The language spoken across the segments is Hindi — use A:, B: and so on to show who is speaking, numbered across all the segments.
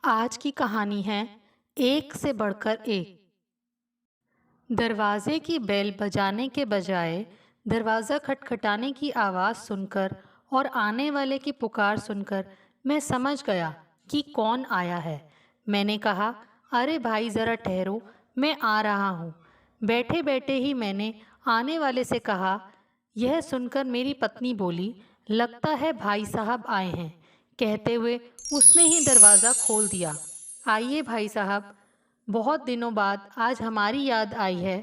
A: आज की कहानी है एक से बढ़कर एक। दरवाजे की बेल बजाने के बजाय दरवाज़ा खटखटाने की आवाज़ सुनकर और आने वाले की पुकार सुनकर मैं समझ गया कि कौन आया है। मैंने कहा, अरे भाई ज़रा ठहरो, मैं आ रहा हूँ। बैठे बैठे ही मैंने आने वाले से कहा। यह सुनकर मेरी पत्नी बोली, लगता है भाई साहब आए हैं। कहते हुए उसने ही दरवाज़ा खोल दिया। आइए भाई साहब, बहुत दिनों बाद आज हमारी याद आई है।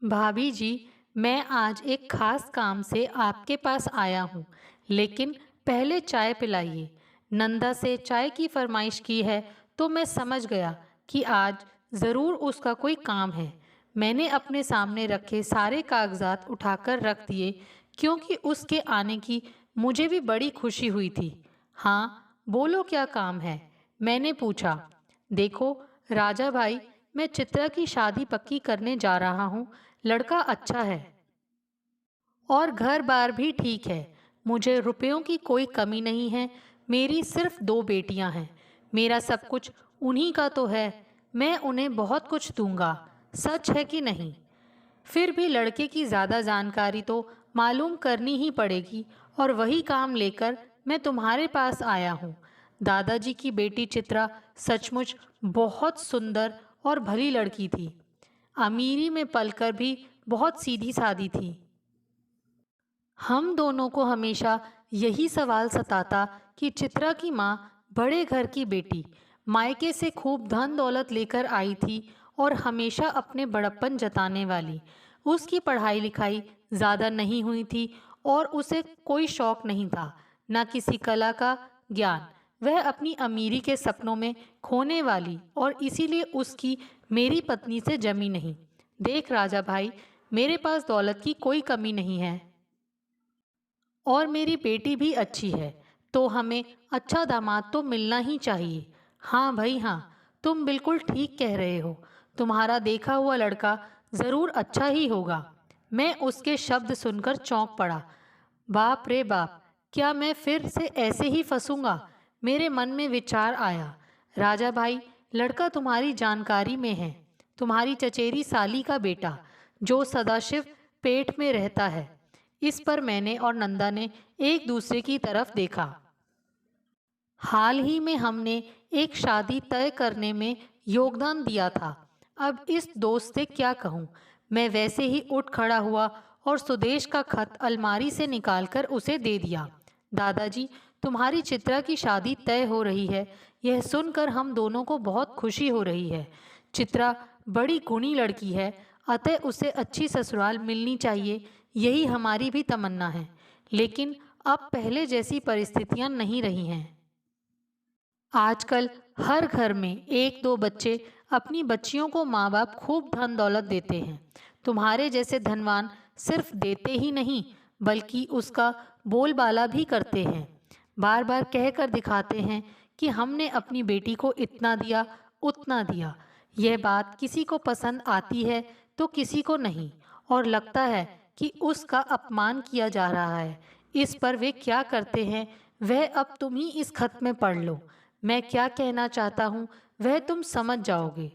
A: भाभी जी, मैं आज एक खास काम से आपके पास आया हूँ, लेकिन पहले चाय पिलाइए। नंदा से चाय की फरमाइश की है तो मैं समझ गया कि आज ज़रूर उसका कोई काम है। मैंने अपने सामने रखे सारे कागजात उठाकर रख दिए, क्योंकि उसके आने की मुझे भी बड़ी खुशी हुई थी। हाँ, बोलो क्या काम है? मैंने पूछा। देखो राजा भाई, मैं चित्रा की शादी पक्की करने जा रहा हूँ। लड़का अच्छा है और घर बार भी ठीक है। मुझे रुपयों की कोई कमी नहीं है। मेरी सिर्फ 2 बेटियां हैं। मेरा सब कुछ उन्हीं का तो है। मैं उन्हें बहुत कुछ दूंगा। सच है कि नहीं? फिर भी लड़के की ज़्यादा जानकारी तो मालूम करनी ही पड़ेगी, और वही काम लेकर मैं तुम्हारे पास आया हूँ। दादाजी की बेटी चित्रा सचमुच बहुत सुंदर और भली लड़की थी। अमीरी में पलकर भी बहुत सीधी सादी थी। हम दोनों को हमेशा यही सवाल सताता कि चित्रा की माँ बड़े घर की बेटी, मायके से खूब धन दौलत लेकर आई थी और हमेशा अपने बड़प्पन जताने वाली। उसकी पढ़ाई लिखाई ज़्यादा नहीं हुई थी और उसे कोई शौक नहीं था, न किसी कला का ज्ञान। वह अपनी अमीरी के सपनों में खोने वाली, और इसीलिए उसकी मेरी पत्नी से जमी नहीं। देख राजा भाई, मेरे पास दौलत की कोई कमी नहीं है और मेरी बेटी भी अच्छी है, तो हमें अच्छा दामाद तो मिलना ही चाहिए। हाँ भाई हाँ, तुम बिल्कुल ठीक कह रहे हो। तुम्हारा देखा हुआ लड़का ज़रूर अच्छा ही होगा। मैं उसके शब्द सुनकर चौंक पड़ा। बाप रे बाप, क्या मैं फिर से ऐसे ही फंसूंगा? मेरे मन में विचार आया। राजा भाई, लड़का तुम्हारी जानकारी में है। तुम्हारी चचेरी साली का बेटा, जो सदाशिव पेट में रहता है। इस पर मैंने और नंदा ने एक दूसरे की तरफ देखा। हाल ही में हमने एक शादी तय करने में योगदान दिया था। अब इस दोस्त से क्या कहूँ? मैं वैसे ही उठ खड़ा हुआ और सुदेश का खत अलमारी से निकालकर उसे दे दिया। दादाजी, तुम्हारी चित्रा की शादी तय हो रही है। यह सुनकर हम दोनों को बहुत खुशी हो रही है। चित्रा बड़ी गुणी लड़की है, अतः उसे अच्छी ससुराल मिलनी चाहिए, यही हमारी भी तमन्ना है। लेकिन अब पहले जैसी परिस्थितियां नहीं रही हैं। आजकल हर घर में 1-2 बच्चे अपनी बच्चियों को माँ बाप खूब धन दौलत देते हैं। तुम्हारे जैसे धनवान सिर्फ देते ही नहीं, बल्कि उसका बोलबाला भी करते हैं। बार बार कहकर दिखाते हैं कि हमने अपनी बेटी को इतना दिया, उतना दिया। यह बात किसी को पसंद आती है तो किसी को नहीं, और लगता है कि उसका अपमान किया जा रहा है। इस पर वे क्या करते हैं, वह अब तुम ही इस खत में पढ़ लो। मैं क्या कहना चाहता हूँ वह तुम समझ जाओगे।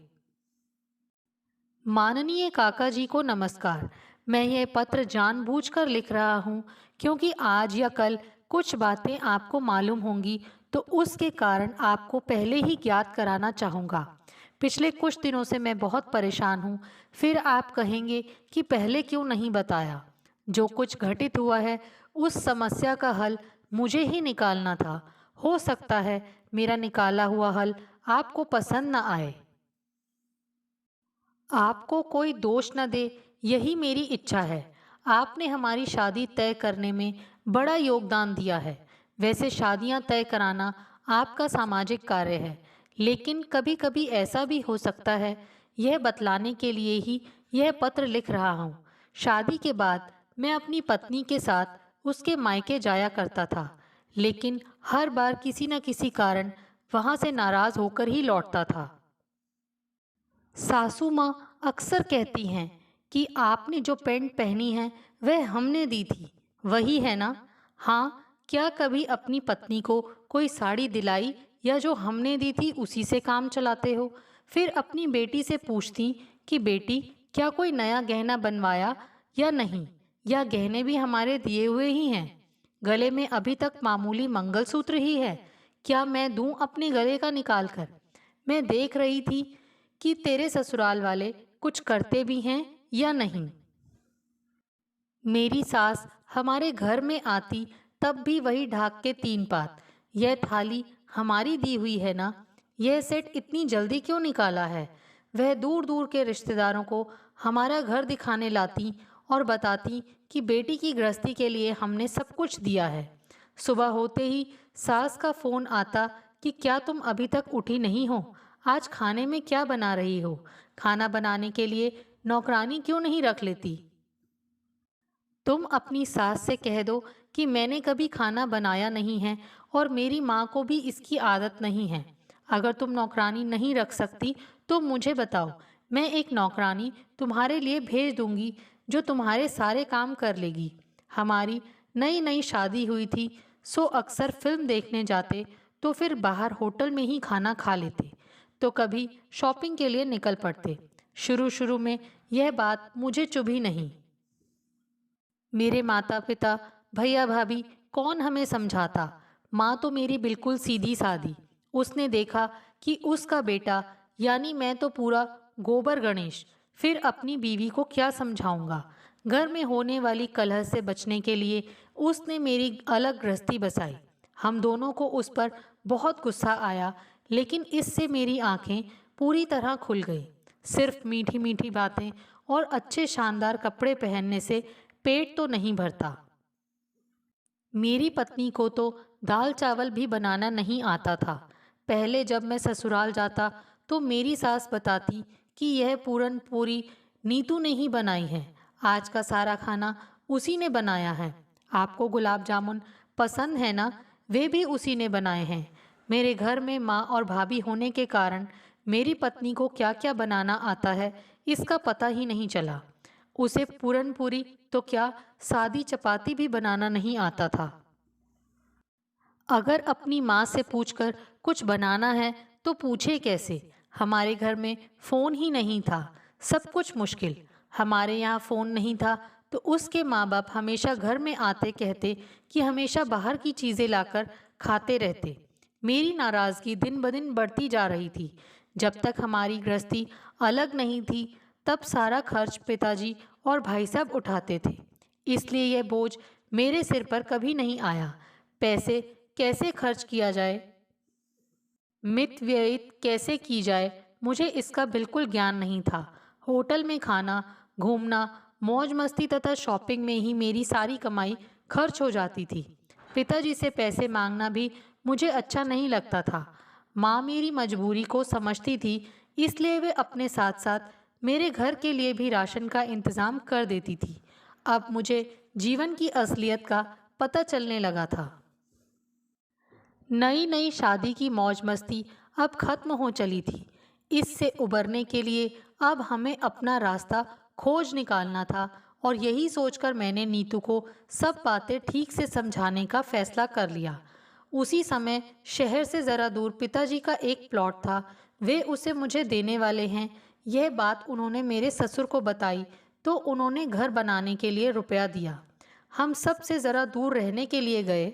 A: माननीय काका जी को नमस्कार। मैं यह पत्र जानबूझकर लिख रहा हूँ, क्योंकि आज या कल कुछ बातें आपको मालूम होंगी, तो उसके कारण आपको पहले ही ज्ञात कराना चाहूँगा। पिछले कुछ दिनों से मैं बहुत परेशान हूँ। फिर आप कहेंगे कि पहले क्यों नहीं बताया। जो कुछ घटित हुआ है, उस समस्या का हल मुझे ही निकालना था। हो सकता है मेरा निकाला हुआ हल आपको पसंद न आए। आपको कोई दोष न दे, यही मेरी इच्छा है। आपने हमारी शादी तय करने में बड़ा योगदान दिया है। वैसे शादियां तय कराना आपका सामाजिक कार्य है, लेकिन कभी कभी ऐसा भी हो सकता है। यह बतलाने के लिए ही यह पत्र लिख रहा हूँ। शादी के बाद मैं अपनी पत्नी के साथ उसके मायके जाया करता था, लेकिन हर बार किसी न किसी कारण वहाँ से नाराज होकर ही लौटता था। सासू माँ अक्सर कहती हैं कि आपने जो पैंट पहनी है वह हमने दी थी, वही है ना? हाँ, क्या कभी अपनी पत्नी को कोई साड़ी दिलाई या जो हमने दी थी उसी से काम चलाते हो। फिर अपनी बेटी से पूछती कि बेटी क्या कोई नया गहना बनवाया या नहीं, या गहने भी हमारे दिए हुए ही हैं। गले में अभी तक मामूली मंगलसूत्र ही है, क्या मैं दूं अपने गले का निकाल कर। मैं देख रही थी कि तेरे ससुराल वाले कुछ करते भी हैं या नहीं। मेरी सास हमारे घर में आती तब भी वही ढाक के 3 पात, यह थाली हमारी दी हुई है ना, यह सेट इतनी जल्दी क्यों निकाला है। वह दूर दूर के रिश्तेदारों को हमारा घर दिखाने लाती और बताती कि बेटी की गृहस्थी के लिए हमने सब कुछ दिया है। सुबह होते ही सास का फ़ोन आता कि क्या तुम अभी तक उठी नहीं हो, आज खाने में क्या बना रही हो, खाना बनाने के लिए नौकरानी क्यों नहीं रख लेती। तुम अपनी सास से कह दो कि मैंने कभी खाना बनाया नहीं है और मेरी माँ को भी इसकी आदत नहीं है। अगर तुम नौकरानी नहीं रख सकती तो मुझे बताओ, मैं एक नौकरानी तुम्हारे लिए भेज दूंगी जो तुम्हारे सारे काम कर लेगी। हमारी नई नई शादी हुई थी, सो अक्सर फिल्म देखने जाते तो फिर बाहर होटल में ही खाना खा लेते, तो कभी शॉपिंग के लिए निकल पड़ते। शुरू शुरू में यह बात मुझे चुभी नहीं। मेरे माता पिता, भैया भाभी, कौन हमें समझाता। माँ तो मेरी बिल्कुल सीधी सादी। उसने देखा कि उसका बेटा, यानी मैं तो पूरा गोबर गणेश, फिर अपनी बीवी को क्या समझाऊंगा। घर में होने वाली कलह से बचने के लिए उसने मेरी अलग गृहस्थी बसाई। हम दोनों को उस पर बहुत गुस्सा आया, लेकिन इससे मेरी आंखें पूरी तरह खुल गई। सिर्फ मीठी मीठी बातें और अच्छे शानदार कपड़े पहनने से पेट तो नहीं भरता। मेरी पत्नी को तो दाल चावल भी बनाना नहीं आता था। पहले जब मैं ससुराल जाता तो मेरी सास बताती कि यह पूरन पूरी नीतू ने ही बनाई है, आज का सारा खाना उसी ने बनाया है। आपको गुलाब जामुन पसंद है ना, वे भी उसी ने बनाए हैं। मेरे घर में माँ और भाभी होने के कारण मेरी पत्नी को क्या क्या बनाना आता है इसका पता ही नहीं चला। उसे पूरन पूरी तो क्या, सादी चपाती भी बनाना नहीं आता था। अगर अपनी माँ से पूछकर कुछ बनाना है तो पूछे कैसे। हमारे घर में फ़ोन ही नहीं था, सब कुछ मुश्किल। हमारे यहाँ फ़ोन नहीं था तो उसके माँ बाप हमेशा घर में आते कहते कि हमेशा बाहर की चीज़ें लाकर खाते रहते। मेरी नाराज़गी दिन ब दिन बढ़ती जा रही थी। जब तक हमारी गृहस्थी अलग नहीं थी तब सारा खर्च पिताजी और भाई साहब उठाते थे, इसलिए यह बोझ मेरे सिर पर कभी नहीं आया। पैसे कैसे खर्च किया जाए, मित व्ययित कैसे की जाए, मुझे इसका बिल्कुल ज्ञान नहीं था। होटल में खाना, घूमना, मौज मस्ती तथा शॉपिंग में ही मेरी सारी कमाई खर्च हो जाती थी। पिताजी से पैसे मांगना भी मुझे अच्छा नहीं लगता था। माँ मेरी मजबूरी को समझती थी, इसलिए वे अपने साथ साथ मेरे घर के लिए भी राशन का इंतज़ाम कर देती थी। अब मुझे जीवन की असलियत का पता चलने लगा था। नई नई शादी की मौज मस्ती अब खत्म हो चली थी। इससे उबरने के लिए अब हमें अपना रास्ता खोज निकालना था, और यही सोचकर मैंने नीतू को सब बातें ठीक से समझाने का फैसला कर लिया। उसी समय शहर से ज़रा दूर पिताजी का एक प्लॉट था, वे उसे मुझे देने वाले हैं। यह बात उन्होंने मेरे ससुर को बताई तो उन्होंने घर बनाने के लिए रुपया दिया। हम सब से ज़रा दूर रहने के लिए गए,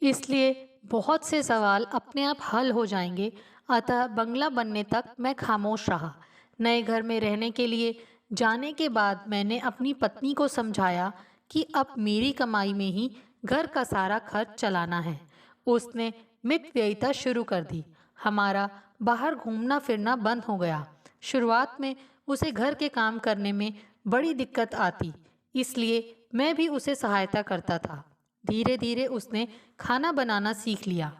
A: इसलिए बहुत से सवाल अपने आप हल हो जाएंगे। अतः बंगला बनने तक मैं खामोश रहा। नए घर में रहने के लिए जाने के बाद मैंने अपनी पत्नी को समझाया कि अब मेरी कमाई में ही घर का सारा खर्च चलाना है। उसने मित व्ययिता शुरू कर दी। हमारा बाहर घूमना फिरना बंद हो गया। शुरुआत में उसे घर के काम करने में बड़ी दिक्कत आती, इसलिए मैं भी उसे सहायता करता था। धीरे धीरे उसने खाना बनाना सीख लिया।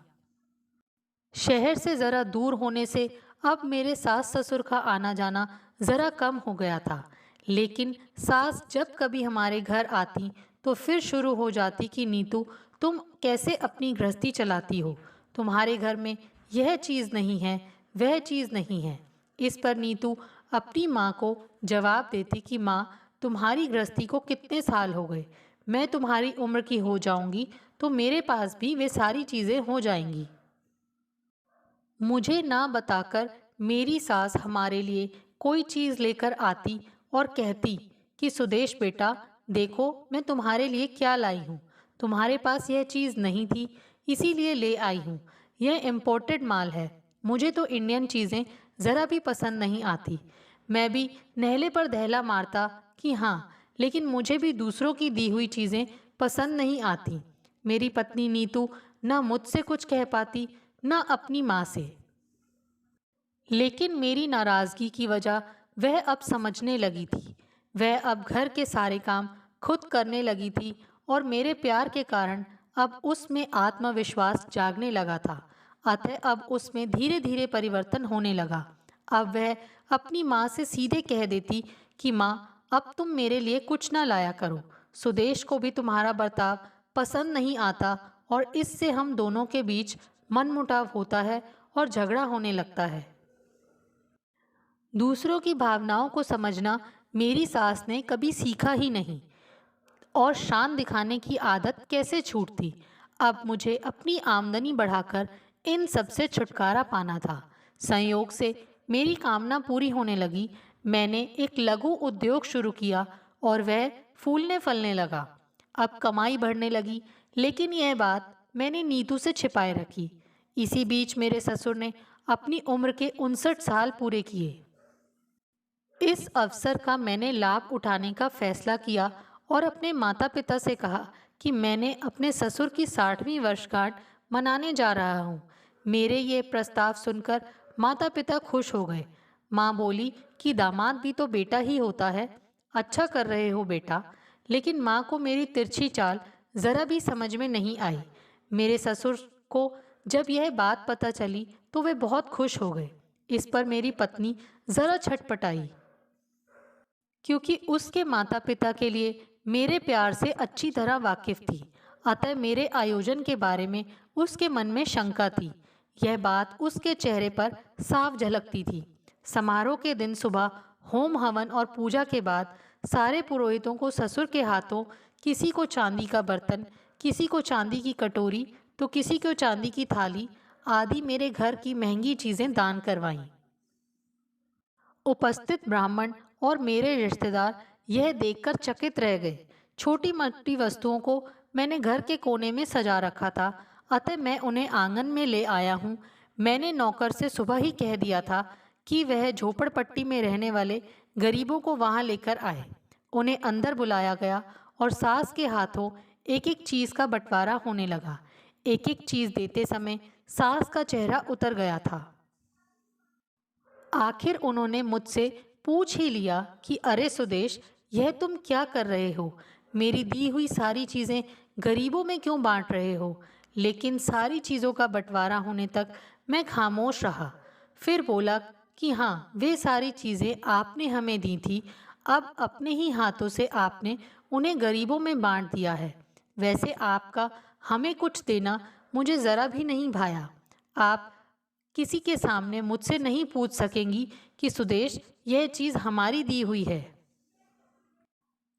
A: शहर से ज़रा दूर होने से अब मेरे सास ससुर का आना जाना ज़रा कम हो गया था, लेकिन सास जब कभी हमारे घर आती तो फिर शुरू हो जाती कि नीतू, तुम कैसे अपनी गृहस्थी चलाती हो, तुम्हारे घर में यह चीज़ नहीं है, वह चीज़ नहीं है। इस पर नीतू अपनी माँ को जवाब देती कि माँ, तुम्हारी गृहस्थी को कितने साल हो गए, मैं तुम्हारी उम्र की हो जाऊंगी तो मेरे पास भी वे सारी चीज़ें हो जाएंगी। मुझे ना बताकर मेरी सास हमारे लिए कोई चीज़ लेकर आती और कहती कि सुदेश बेटा, देखो मैं तुम्हारे लिए क्या लाई हूँ। तुम्हारे पास यह चीज़ नहीं थी, इसीलिए ले आई हूँ। यह इम्पोर्टेड माल है। मुझे तो इंडियन चीज़ें ज़रा भी पसंद नहीं आती। मैं भी नहले पर दहला मारता कि हाँ, लेकिन मुझे भी दूसरों की दी हुई चीज़ें पसंद नहीं आती। मेरी पत्नी नीतू ना मुझसे कुछ कह पाती, ना अपनी माँ से। लेकिन मेरी नाराज़गी की वजह वह अब समझने लगी थी। वह अब घर के सारे काम खुद करने लगी थी और मेरे प्यार के कारण अब उसमें आत्मविश्वास जागने लगा था। अतः अब उसमें धीरे धीरे परिवर्तन होने लगा। अब वह अपनी माँ से सीधे कह देती कि माँ, अब तुम मेरे लिए कुछ ना लाया करो। सुदेश को भी तुम्हारा बर्ताव पसंद नहीं आता और इससे हम दोनों के बीच मनमुटाव होता है और झगड़ा होने लगता है। दूसरों की भावनाओं को समझना मेरी सास ने कभी सीखा ही नहीं और शान दिखाने की आदत कैसे छूटती। अब मुझे अपनी आमदनी बढ़ाकर इन सब से छुटकारा पाना था। संयोग से मेरी कामना पूरी होने लगी। मैंने एक लघु उद्योग शुरू किया और वह फूलने फलने लगा। अब कमाई बढ़ने लगी, लेकिन यह बात मैंने नीतू से छिपाए रखी। इसी बीच मेरे ससुर ने अपनी उम्र के 59 साल पूरे किए। इस अवसर का मैंने लाभ उठाने का फैसला किया और अपने माता पिता से कहा कि मैंने अपने ससुर की 60वीं वर्षगांठ मनाने जा रहा हूँ। मेरे ये प्रस्ताव सुनकर माता पिता खुश हो गए। माँ बोली कि दामाद भी तो बेटा ही होता है। अच्छा कर रहे हो बेटा। लेकिन माँ को मेरी तिरछी चाल ज़रा भी समझ में नहीं आई। मेरे ससुर को जब यह बात पता चली तो वे बहुत खुश हो गए। इस पर मेरी पत्नी ज़रा छटपटाई, क्योंकि उसके माता पिता के लिए मेरे प्यार से अच्छी तरह वाकिफ थी। अतः मेरे आयोजन के बारे में उसके मन में शंका थी। यह बात उसके चेहरे पर साफ झलकती थी। समारोह के दिन सुबह होम हवन और पूजा के बाद सारे पुरोहितों को ससुर के हाथों किसी को चांदी का बर्तन, किसी को चांदी की कटोरी, तो किसी को चांदी की थाली आदि मेरे घर की महंगी चीज़ें दान करवाईं। उपस्थित ब्राह्मण और मेरे रिश्तेदार यह देखकर चकित रह गए। छोटी मोटी वस्तुओं को मैंने घर के कोने में सजा रखा था, अतः मैं उन्हें आंगन में ले आया हूँ। मैंने नौकर से सुबह ही कह दिया था कि वह झोपड़पट्टी में रहने वाले गरीबों को वहाँ लेकर आए। उन्हें अंदर बुलाया गया और सास के हाथों एक एक चीज़ का बंटवारा होने लगा। एक एक चीज़ देते समय सास का चेहरा उतर गया था। आखिर उन्होंने मुझसे पूछ ही लिया कि अरे सुदेश, यह तुम क्या कर रहे हो? मेरी दी हुई सारी चीज़ें गरीबों में क्यों बांट रहे हो? लेकिन सारी चीज़ों का बंटवारा होने तक मैं खामोश रहा। फिर बोला कि हाँ, वे सारी चीज़ें आपने हमें दी थी, अब अपने ही हाथों से आपने उन्हें गरीबों में बांट दिया है। वैसे आपका हमें कुछ देना मुझे ज़रा भी नहीं भाया। आप किसी के सामने मुझसे नहीं पूछ सकेंगी कि सुदेश, यह चीज़ हमारी दी हुई है।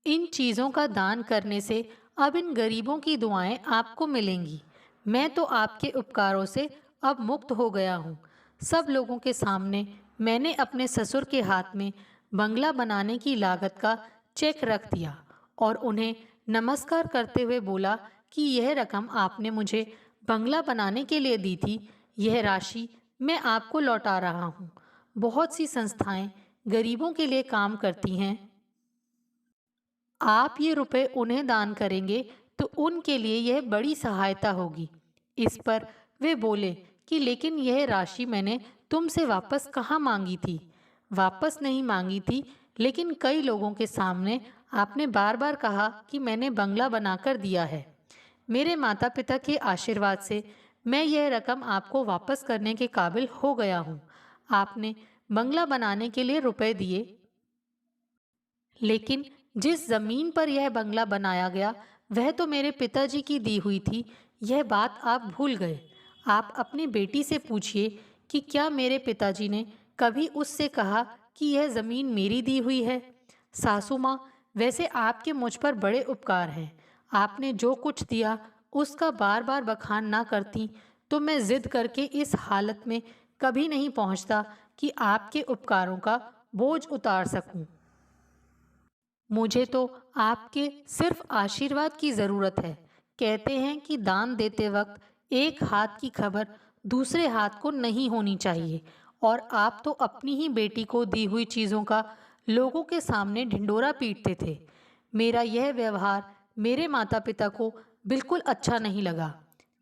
A: इन चीज़ों का दान करने से अब इन गरीबों की दुआएं आपको मिलेंगी। मैं तो आपके उपकारों से अब मुक्त हो गया हूँ। सब लोगों के सामने मैंने अपने ससुर के हाथ में बंगला बनाने की लागत का चेक रख दिया और उन्हें नमस्कार करते हुए बोला कि यह रकम आपने मुझे बंगला बनाने के लिए दी थी, यह राशि मैं आपको लौटा रहा हूँ। बहुत सी संस्थाएं गरीबों के लिए काम करती हैं। आप ये रुपए उन्हें दान करेंगे तो उनके लिए यह बड़ी सहायता होगी। इस पर वे बोले कि लेकिन यह राशि मैंने तुमसे वापस कहाँ मांगी थी? वापस नहीं मांगी थी, लेकिन कई लोगों के सामने आपने बार बार कहा कि मैंने बंगला बनाकर दिया है। मेरे माता पिता के आशीर्वाद से मैं यह रकम आपको वापस करने के काबिल हो गया हूँ। आपने बंगला बनाने के लिए रुपए दिए, लेकिन जिस जमीन पर यह बंगला बनाया गया वह तो मेरे पिताजी की दी हुई थी। यह बात आप भूल गए। आप अपनी बेटी से पूछिए कि क्या मेरे पिताजी ने कभी उससे कहा कि यह ज़मीन मेरी दी हुई है। सासू माँ, वैसे आपके मुझ पर बड़े उपकार हैं। आपने जो कुछ दिया उसका बार बार बखान ना करती तो मैं जिद करके इस हालत में कभी नहीं पहुंचता कि आपके उपकारों का बोझ उतार सकूं। मुझे तो आपके सिर्फ आशीर्वाद की जरूरत है। कहते हैं कि दान देते वक्त एक हाथ की खबर दूसरे हाथ को नहीं होनी चाहिए, और आप तो अपनी ही बेटी को दी हुई चीजों का लोगों के सामने ढिंडोरा पीटते थे। मेरा यह व्यवहार मेरे माता पिता को बिल्कुल अच्छा नहीं लगा।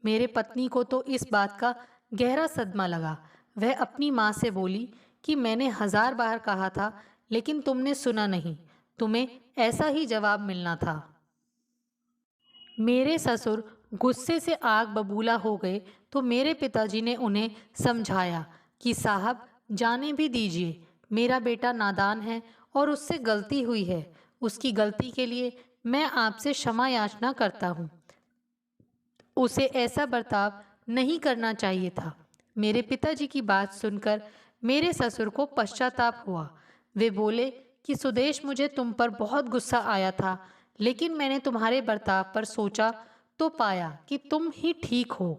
A: मेरे पत्नी को तो इस बात का गहरा सदमा लगा। वह अपनी माँ से बोली कि मैंने 1000 बार कहा था, लेकिन तुमने सुना नहीं। तुम्हें ऐसा ही जवाब मिलना था। मेरे ससुर गुस्से से आग बबूला हो गए तो मेरे पिताजी ने उन्हें समझाया कि साहब, जाने भी दीजिए। मेरा बेटा नादान है और उससे गलती हुई है। उसकी गलती के लिए मैं आपसे क्षमा याचना करता हूँ। उसे ऐसा बर्ताव नहीं करना चाहिए था। मेरे पिताजी की बात सुनकर मेरे ससुर को पश्चाताप हुआ। वे बोले कि सुदेश, मुझे तुम पर बहुत गुस्सा आया था, लेकिन मैंने तुम्हारे बर्ताव पर सोचा तो पाया कि तुम ही ठीक हो।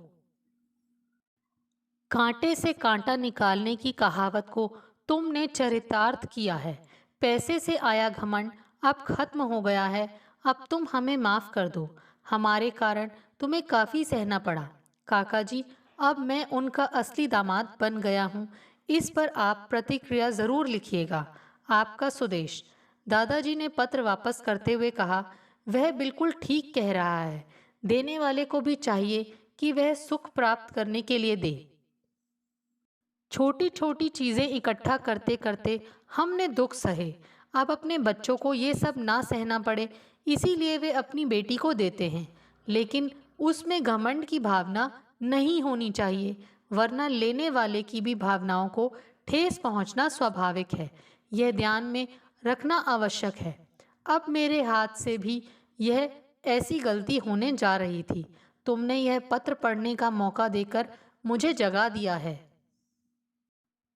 A: कांटे से कांटा निकालने की कहावत को तुमने चरितार्थ किया है। पैसे से आया घमंड अब खत्म हो गया है। अब तुम हमें माफ कर दो। हमारे कारण तुम्हें काफी सहना पड़ा। काका जी, अब मैं उनका असली दामाद बन गया हूँ। इस पर आप प्रतिक्रिया जरूर लिखिएगा। आपका सुदेश। दादाजी ने पत्र वापस करते हुए कहा, वह बिल्कुल ठीक कह रहा है। देने वाले को भी चाहिए कि वह सुख प्राप्त करने के लिए दे। छोटी छोटी चीजें इकट्ठा करते करते हमने दुख सहे। अब अपने बच्चों को ये सब ना सहना पड़े, इसीलिए वे अपनी बेटी को देते हैं। लेकिन उसमें घमंड की भावना नहीं होनी चाहिए, वरना लेने वाले की भी भावनाओं को ठेस पहुंचना स्वाभाविक है। यह ध्यान में रखना आवश्यक है। अब मेरे हाथ से भी यह ऐसी गलती होने जा रही थी। तुमने यह पत्र पढ़ने का मौका देकर मुझे जगा दिया है।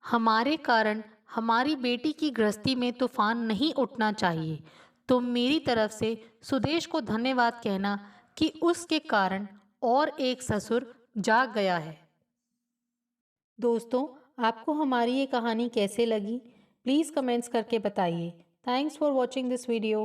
A: हमारे कारण हमारी बेटी की गृहस्थी में तूफान नहीं उठना चाहिए। तुम मेरी तरफ से सुदेश को धन्यवाद कहना कि उसके कारण और एक ससुर जाग गया है। दोस्तों, आपको हमारी ये कहानी कैसे लगी? प्लीज़ कमेंट्स करके बताइए। Thanks for watching this video.